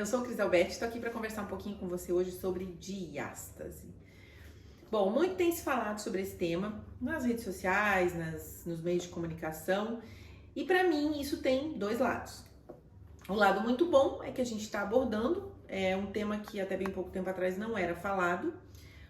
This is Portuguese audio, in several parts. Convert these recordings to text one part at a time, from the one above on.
eu sou Cris Alberti, estou aqui para conversar um pouquinho com você hoje sobre diástase. Bom, muito tem se falado sobre esse tema nas redes sociais, nos meios de comunicação, e para mim isso tem dois lados. O lado muito bom é que a gente está abordando, é um tema que até bem pouco tempo atrás não era falado.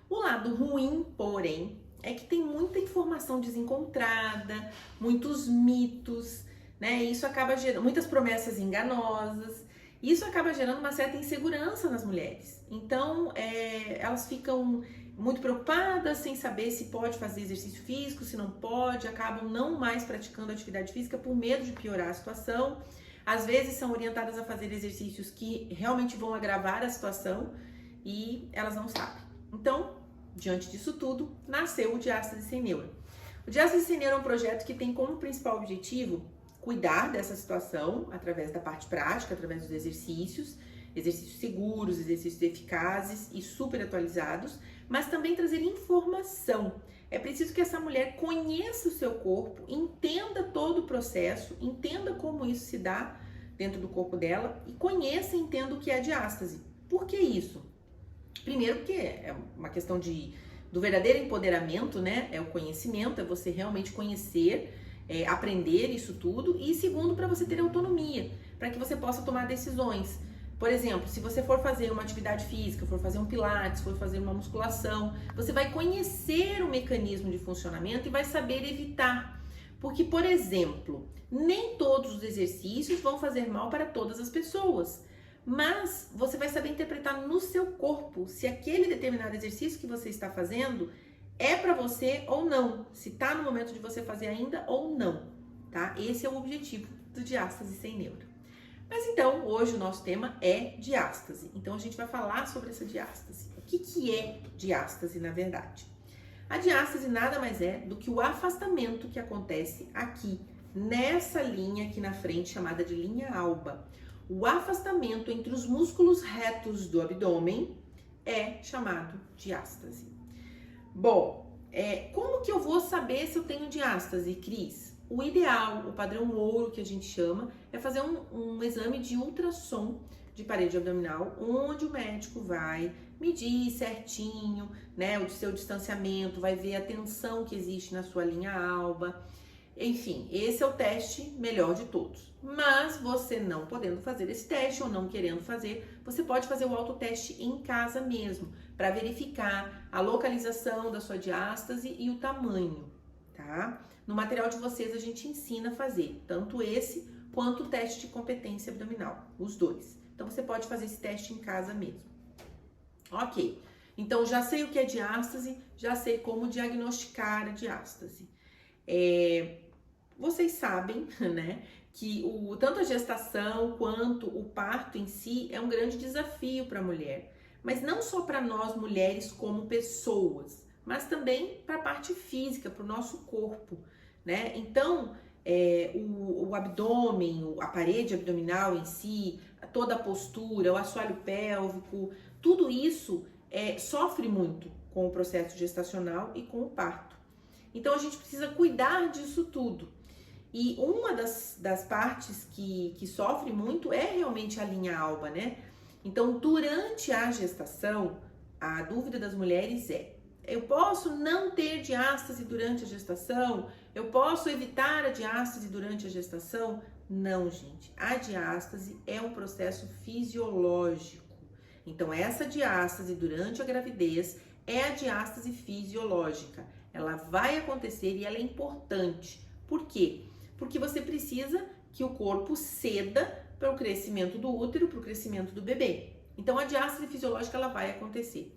O lado ruim, porém, é que tem muita informação desencontrada, muitos mitos, né? Isso acaba gerando muitas promessas enganosas. Isso acaba gerando uma certa insegurança nas mulheres. Então, elas ficam muito preocupadas, sem saber se pode fazer exercício físico, se não pode, acabam não mais praticando atividade física por medo de piorar a situação. Às vezes são orientadas a fazer exercícios que realmente vão agravar a situação e elas não sabem. Então, diante disso tudo, nasceu o Diástase Sem Neura. O Diástase Sem Neura é um projeto que tem como principal objetivo cuidar dessa situação através da parte prática, através dos exercícios seguros, exercícios eficazes e super atualizados, mas também trazer informação. É preciso que essa mulher conheça o seu corpo, entenda todo o processo, entenda como isso se dá dentro do corpo dela e conheça e entenda o que é a diástase. Por que isso? Primeiro porque é uma questão do verdadeiro empoderamento, né? É o conhecimento, é você realmente conhecer, aprender isso tudo. E segundo, para você ter autonomia, para que você possa tomar decisões. Por exemplo, se você for fazer uma atividade física, for fazer um pilates, for fazer uma musculação, você vai conhecer o mecanismo de funcionamento e vai saber evitar. Porque, por exemplo, nem todos os exercícios vão fazer mal para todas as pessoas. Mas você vai saber interpretar no seu corpo se aquele determinado exercício que você está fazendo é para você ou não, se está no momento de você fazer ainda ou não, tá? Esse é o objetivo do Diástase Sem Neura. Mas então, hoje o nosso tema é diástase. Então a gente vai falar sobre essa diástase. O que é diástase, na verdade? A diástase nada mais é do que o afastamento que acontece aqui, nessa linha aqui na frente, chamada de linha alba. O afastamento entre os músculos retos do abdômen é chamado diástase. Bom, como que eu vou saber se eu tenho diástase, Cris? O ideal, o padrão ouro que a gente chama, é fazer um exame de ultrassom de parede abdominal, onde o médico vai medir certinho, né, o seu distanciamento, vai ver a tensão que existe na sua linha alba. Enfim, esse é o teste melhor de todos. Mas você não podendo fazer esse teste ou não querendo fazer, você pode fazer o autoteste em casa mesmo, para verificar a localização da sua diástase e o tamanho, tá? No material de vocês a gente ensina a fazer tanto esse quanto o teste de competência abdominal, os dois. Então você pode fazer esse teste em casa mesmo. Ok, então já sei o que é diástase, já sei como diagnosticar a diástase. Vocês sabem, né, que tanto a gestação quanto o parto em si é um grande desafio para a mulher. Mas não só para nós mulheres como pessoas, mas também para a parte física, para o nosso corpo, né? Então, o abdômen, a parede abdominal em si, toda a postura, o assoalho pélvico, tudo isso sofre muito com o processo gestacional e com o parto. Então, a gente precisa cuidar disso tudo. E uma das partes que sofre muito é realmente a linha alba, né? Então, durante a gestação, a dúvida das mulheres eu posso não ter diástase durante a gestação? Eu posso evitar a diástase durante a gestação? Não, gente. A diástase é um processo fisiológico. Então, essa diástase durante a gravidez é a diástase fisiológica. Ela vai acontecer e ela é importante. Por quê? Porque você precisa que o corpo ceda para o crescimento do útero, para o crescimento do bebê. Então, a diástase fisiológica ela vai acontecer.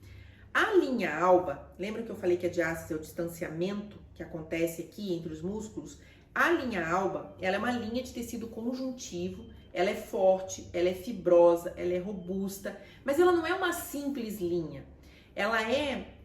A linha alba, lembra que eu falei que a diástase é o distanciamento que acontece aqui entre os músculos? A linha alba, ela é uma linha de tecido conjuntivo, ela é forte, ela é fibrosa, ela é robusta, mas ela não é uma simples linha. Ela é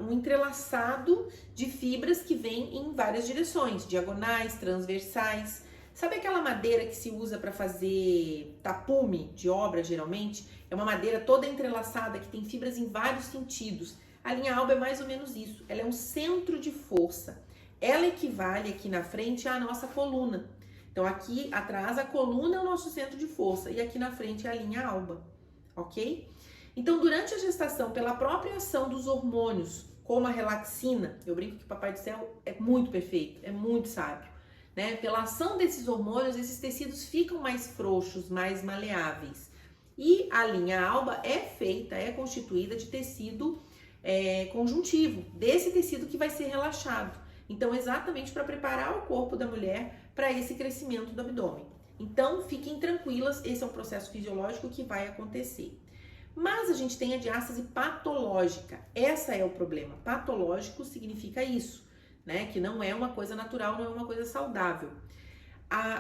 um entrelaçado de fibras que vem em várias direções, diagonais, transversais. Sabe aquela madeira que se usa para fazer tapume de obra, geralmente? É uma madeira toda entrelaçada que tem fibras em vários sentidos. A linha alba é mais ou menos isso. Ela é um centro de força. Ela equivale aqui na frente à nossa coluna. Então aqui atrás a coluna é o nosso centro de força e aqui na frente é a linha alba, ok? Então durante a gestação, pela própria ação dos hormônios, como a relaxina, eu brinco que o Papai do Céu é muito perfeito, é muito sábio, né? Pela ação desses hormônios, esses tecidos ficam mais frouxos, mais maleáveis. E a linha alba é constituída de tecido conjuntivo, desse tecido que vai ser relaxado. Então, exatamente para preparar o corpo da mulher para esse crescimento do abdômen. Então, fiquem tranquilas, esse é um processo fisiológico que vai acontecer. Mas a gente tem a diástase patológica, essa é o problema. Patológico significa isso, né? Que não é uma coisa natural, não é uma coisa saudável.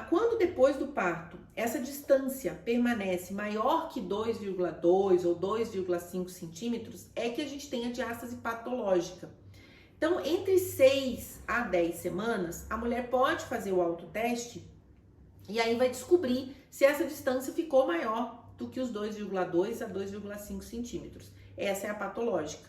Quando depois do parto, essa distância permanece maior que 2,2 ou 2,5 centímetros, é que a gente tem a diástase patológica. Então, entre 6 a 10 semanas, a mulher pode fazer o autoteste e aí vai descobrir se essa distância ficou maior do que os 2,2 a 2,5 centímetros. Essa é a patológica.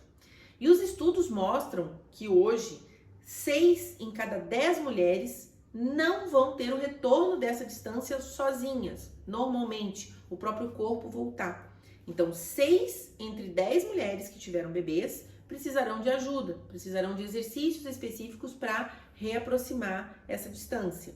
E os estudos mostram que hoje, 6 em cada 10 mulheres não vão ter o retorno dessa distância sozinhas. Normalmente, o próprio corpo voltar. Então, 6 entre 10 mulheres que tiveram bebês precisarão de ajuda, precisarão de exercícios específicos para reaproximar essa distância.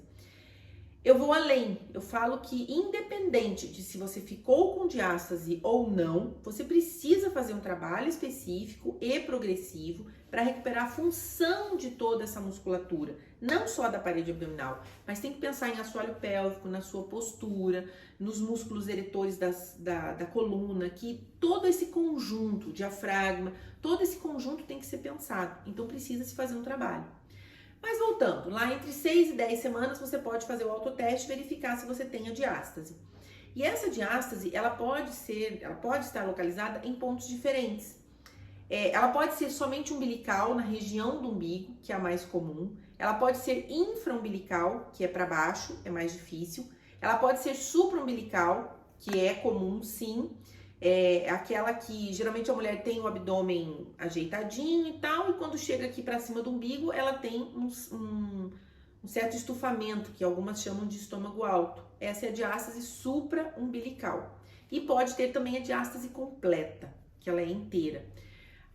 Eu vou além, eu falo que independente de se você ficou com diástase ou não, você precisa fazer um trabalho específico e progressivo para recuperar a função de toda essa musculatura, não só da parede abdominal, mas tem que pensar em assoalho pélvico, na sua postura, nos músculos eretores da coluna, que todo esse conjunto, diafragma, todo esse conjunto tem que ser pensado, então precisa se fazer um trabalho. Mas voltando, lá entre 6 e 10 semanas você pode fazer o autoteste e verificar se você tem a diástase. E essa diástase, ela pode estar localizada em pontos diferentes. Ela pode ser somente umbilical, na região do umbigo, que é a mais comum. Ela pode ser infraumbilical, que é para baixo, é mais difícil. Ela pode ser supraumbilical, que é comum, sim. É aquela que geralmente a mulher tem o abdômen ajeitadinho e tal, e quando chega aqui para cima do umbigo, ela tem um certo estufamento, que algumas chamam de estômago alto. Essa é a diástase supraumbilical. E pode ter também a diástase completa, que ela é inteira.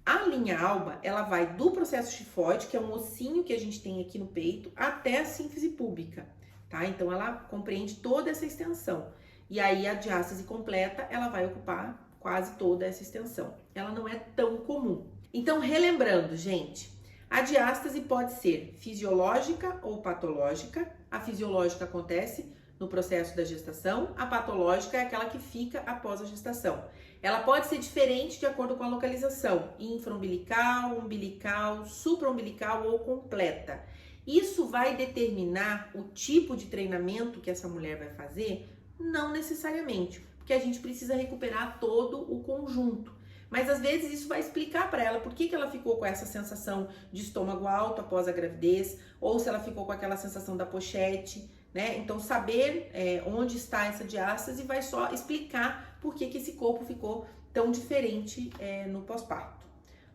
A linha alba, ela vai do processo tifoide, que é um ossinho que a gente tem aqui no peito, até a sínfise púbica, tá? Então, ela compreende toda essa extensão. E aí, a diástase completa, ela vai ocupar quase toda essa extensão. Ela não é tão comum. Então, relembrando, gente, a diástase pode ser fisiológica ou patológica. A fisiológica acontece no processo da gestação, a patológica é aquela que fica após a gestação. Ela pode ser diferente de acordo com a localização, infraumbilical, umbilical, supraumbilical ou completa. Isso vai determinar o tipo de treinamento que essa mulher vai fazer? Não necessariamente, porque a gente precisa recuperar todo o conjunto. Mas às vezes isso vai explicar para ela por que ela ficou com essa sensação de estômago alto após a gravidez, ou se ela ficou com aquela sensação da pochete, né? Então saber onde está essa diástase vai só explicar por que esse corpo ficou tão diferente no pós-parto,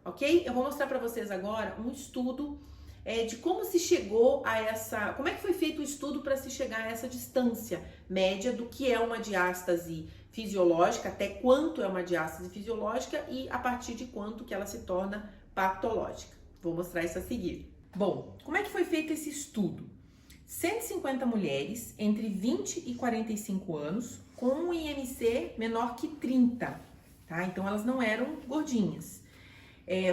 ok? Eu vou mostrar para vocês agora um estudo de como se chegou a como é que foi feito o estudo para se chegar a essa distância média do que é uma diástase fisiológica, até quanto é uma diástase fisiológica e a partir de quanto que ela se torna patológica. Vou mostrar isso a seguir. Bom, como é que foi feito esse estudo? 150 mulheres entre 20 e 45 anos com um IMC menor que 30, tá? Então elas não eram gordinhas.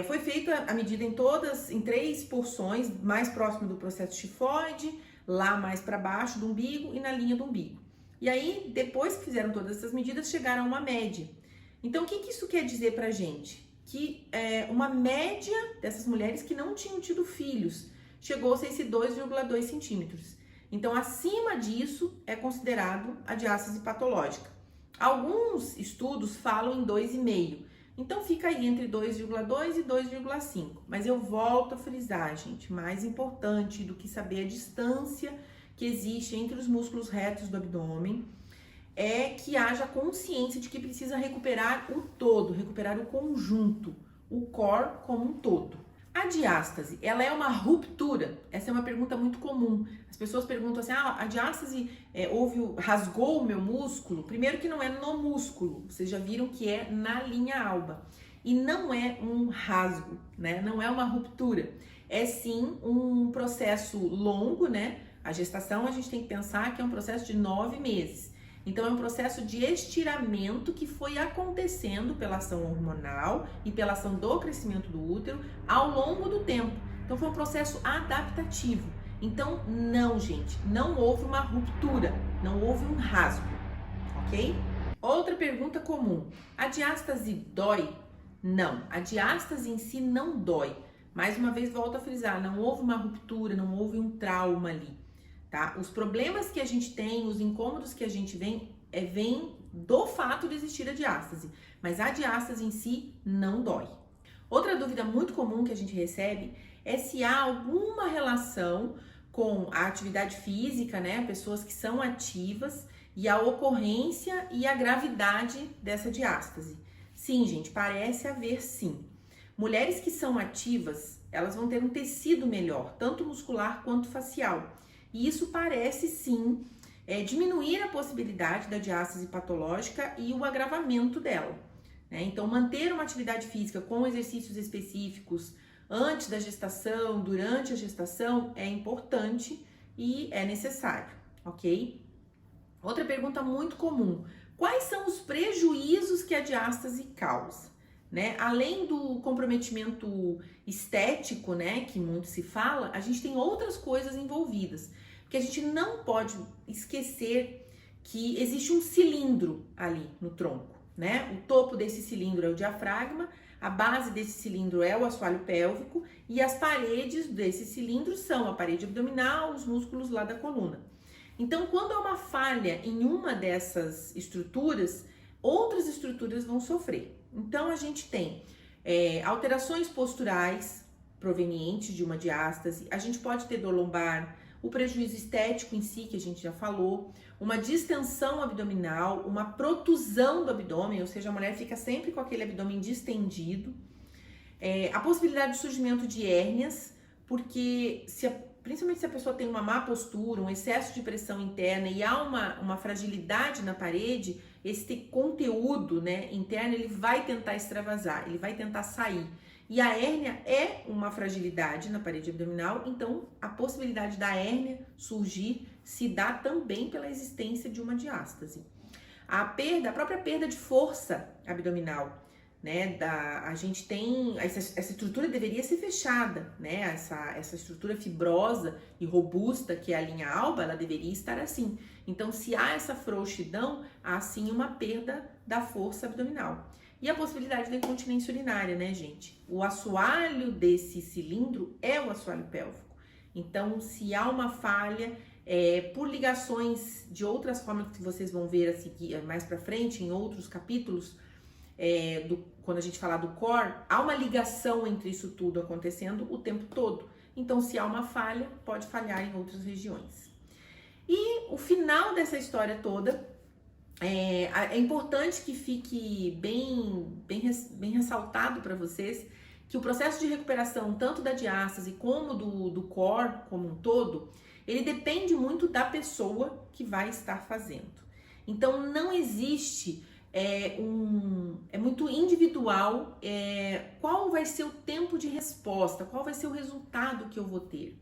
Foi feita a medida em 3 porções, mais próximo do processo tifoide, lá mais para baixo do umbigo e na linha do umbigo. E aí, depois que fizeram todas essas medidas, chegaram a uma média. Então, o que isso quer dizer pra gente? Que uma média dessas mulheres que não tinham tido filhos chegou-se a esse 2,2 centímetros. Então, acima disso é considerado a diástase patológica. Alguns estudos falam em 2,5. Então, fica aí entre 2,2 e 2,5. Mas eu volto a frisar, gente, mais importante do que saber a distância que existe entre os músculos retos do abdômen é que haja consciência de que precisa recuperar o todo, recuperar o conjunto, o core como um todo. A diástase, ela é uma ruptura? Essa é uma pergunta muito comum. As pessoas perguntam assim, a diástase rasgou o meu músculo? Primeiro que não é no músculo, vocês já viram que é na linha alba. E não é um rasgo, né? Não é uma ruptura. É sim um processo longo, né? A gestação a gente tem que pensar que é um processo de 9 meses. Então, é um processo de estiramento que foi acontecendo pela ação hormonal e pela ação do crescimento do útero ao longo do tempo. Então, foi um processo adaptativo. Então, não, gente, não houve uma ruptura, não houve um rasgo, ok? Outra pergunta comum: a diástase dói? Não, a diástase em si não dói. Mais uma vez, volto a frisar, não houve uma ruptura, não houve um trauma ali. Tá? Os problemas que a gente tem, os incômodos que a gente vem do fato de existir a diástase, mas a diástase em si não dói. Outra dúvida muito comum que a gente recebe é se há alguma relação com a atividade física, né? Pessoas que são ativas e a ocorrência e a gravidade dessa diástase. Sim, gente, parece haver sim. Mulheres que são ativas, elas vão ter um tecido melhor, tanto muscular quanto facial. E isso parece sim diminuir a possibilidade da diástase patológica e o agravamento dela, né? Então, manter uma atividade física com exercícios específicos antes da gestação, durante a gestação, é importante e é necessário, ok? Outra pergunta muito comum: quais são os prejuízos que a diástase causa? Né? Além do comprometimento estético, né, que muito se fala, a gente tem outras coisas envolvidas, porque a gente não pode esquecer que existe um cilindro ali no tronco, né? O topo desse cilindro é o diafragma, a base desse cilindro é o assoalho pélvico e as paredes desse cilindro são a parede abdominal, os músculos lá da coluna. Então, quando há uma falha em uma dessas estruturas, outras estruturas vão sofrer. Então, a gente tem alterações posturais provenientes de uma diástase, a gente pode ter dor lombar, o prejuízo estético em si, que a gente já falou, uma distensão abdominal, uma protusão do abdômen, ou seja, a mulher fica sempre com aquele abdômen distendido, a possibilidade de surgimento de hérnias, porque principalmente se a pessoa tem uma má postura, um excesso de pressão interna e há uma fragilidade na parede, esse conteúdo, né, interno, ele vai tentar extravasar, ele vai tentar sair. E a hérnia é uma fragilidade na parede abdominal, então a possibilidade da hérnia surgir se dá também pela existência de uma diástase. A própria perda de força abdominal, né, a gente tem, essa estrutura deveria ser fechada, né, essa estrutura fibrosa e robusta que é a linha alba, ela deveria estar assim. Então, se há essa frouxidão, há sim uma perda da força abdominal. E a possibilidade da incontinência urinária, né, gente? O assoalho desse cilindro é o assoalho pélvico. Então, se há uma falha, por ligações de outras formas que vocês vão ver a seguir mais pra frente, em outros capítulos, quando a gente falar do core, há uma ligação entre isso tudo acontecendo o tempo todo. Então, se há uma falha, pode falhar em outras regiões. E o final dessa história toda, é importante que fique bem ressaltado para vocês que o processo de recuperação, tanto da diástase como do core como um todo, ele depende muito da pessoa que vai estar fazendo. Então, não existe... É muito individual qual vai ser o tempo de resposta, qual vai ser o resultado que eu vou ter.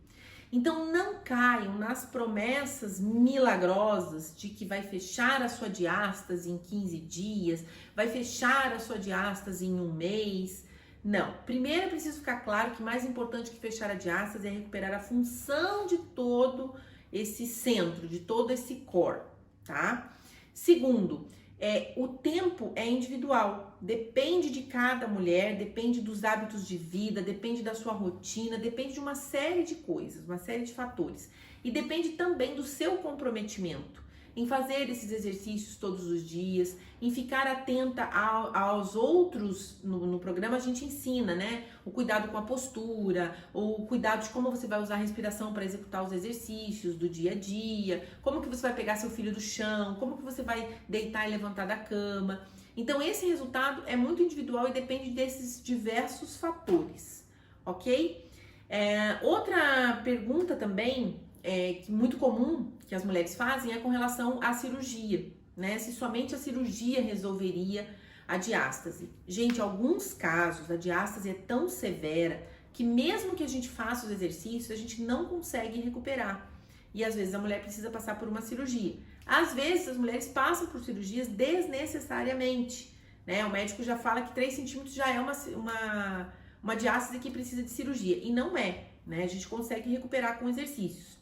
Então, não caiam nas promessas milagrosas de que vai fechar a sua diástase em 15 dias, vai fechar a sua diástase em 1 mês. Não. Primeiro, é preciso ficar claro que mais importante que fechar a diástase é recuperar a função de todo esse centro, de todo esse core, tá? Segundo, o tempo é individual, depende de cada mulher, depende dos hábitos de vida, depende da sua rotina, depende de uma série de coisas, uma série de fatores. E depende também do seu comprometimento em fazer esses exercícios todos os dias, em ficar atenta aos outros. No programa a gente ensina, né? O cuidado com a postura, o cuidado de como você vai usar a respiração para executar os exercícios do dia a dia, como que você vai pegar seu filho do chão, como que você vai deitar e levantar da cama. Então esse resultado é muito individual e depende desses diversos fatores, ok? Outra pergunta também, que muito comum que as mulheres fazem é com relação à cirurgia, né? Se somente a cirurgia resolveria a diástase. Gente, em alguns casos a diástase é tão severa que mesmo que a gente faça os exercícios, a gente não consegue recuperar. E às vezes a mulher precisa passar por uma cirurgia. Às vezes as mulheres passam por cirurgias desnecessariamente, né? O médico já fala que 3 centímetros já é uma diástase que precisa de cirurgia. E não é, né? A gente consegue recuperar com exercícios.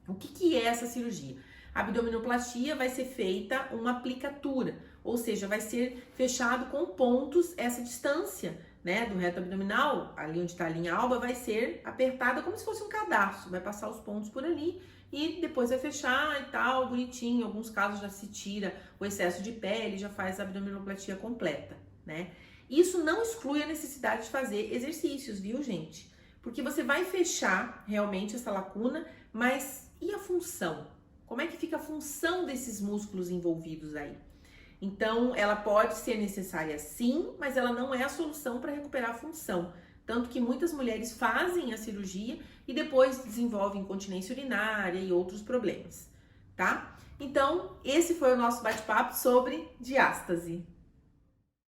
O que é essa cirurgia? A abdominoplastia vai ser feita uma aplicatura, ou seja, vai ser fechado com pontos essa distância, né, do reto abdominal, ali onde está a linha alba, vai ser apertada como se fosse um cadarço, vai passar os pontos por ali e depois vai fechar e tal, bonitinho. Em alguns casos já se tira o excesso de pele, já faz a abdominoplastia completa, né? Isso não exclui a necessidade de fazer exercícios, viu, gente? Porque você vai fechar realmente essa lacuna, mas e a função? Como é que fica a função desses músculos envolvidos aí? Então, ela pode ser necessária sim, mas ela não é a solução para recuperar a função. Tanto que muitas mulheres fazem a cirurgia e depois desenvolvem incontinência urinária e outros problemas, tá? Então, esse foi o nosso bate-papo sobre diástase.